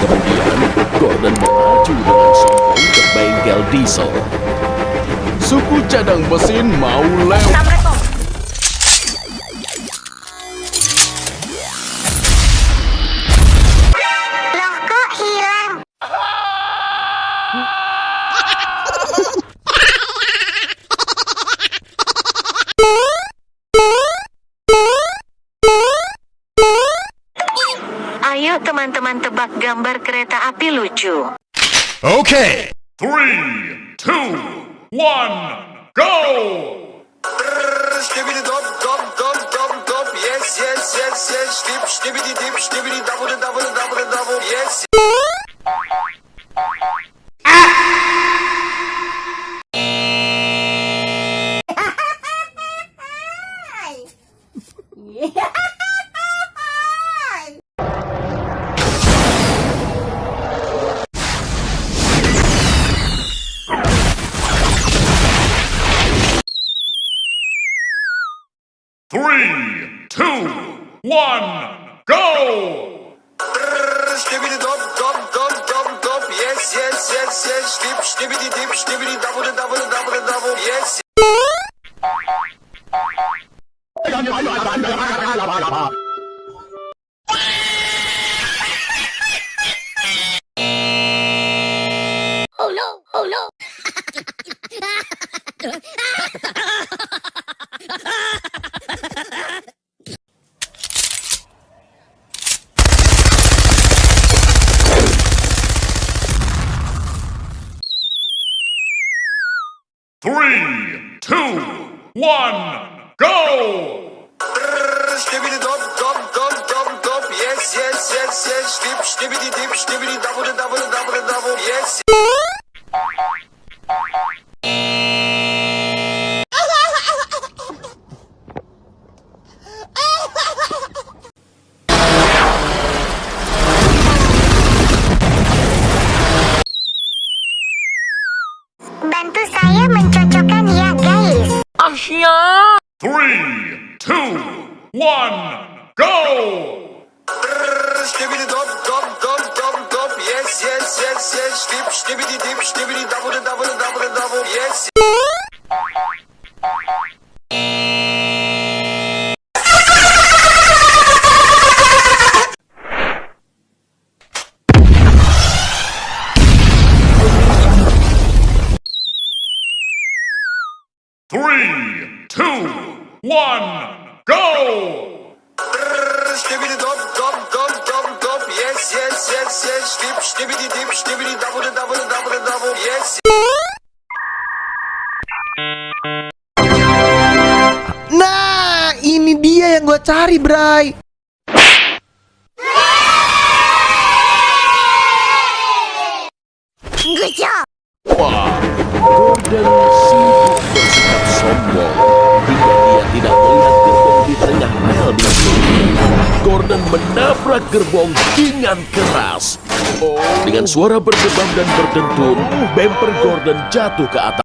kemudian, Gordon melaju dengan sombong ke bengkel diesel. Suku cadang mesin mau lewat. Loh, kok hilang? Ayo teman-teman tebak gambar kereta api lucu. Okay. 3, 2, 1, go! Yes, yes, yes, yes. Stibbity dip, stibbity double, double, double, double. Yes. Three, two, one, go! Stibbity dop, dop, dop, dop, dop. Yes, yes, yes, yes. Stibbity dip, stibbity double, double, double, double. Yes. Oh no, oh no. 3, 2, 1, go! Stibbity dop, dop, dop, dop, dop. Yes, yes, yes, yes. Stibbity dip, stibbity double, double, double, double. Yes. Bantu saya mencocokkan ya, guys. Asia! 3, 2, 1, go! Stibbity dop, dop, dop, dop, dop. Yes, yes, yes, yes. Stibbity dip, stibbity double, double, double, double. Yes. Three, two, one, go! Stibbity dop, dop, dop, dop, dop. Yes, yes, yes, yes. Stibbity dip, stibbity double, double, double, double. Yes. Nah, ini dia yang gue cari, Bray. Good job. Wah, Gordon sibuk bersikap sombong hingga dia tidak melihat gerbong di tengah rel bis. Gordon menabrak gerbong dengan keras. Dengan suara bergema dan berdentum, bemper Gordon jatuh ke atas.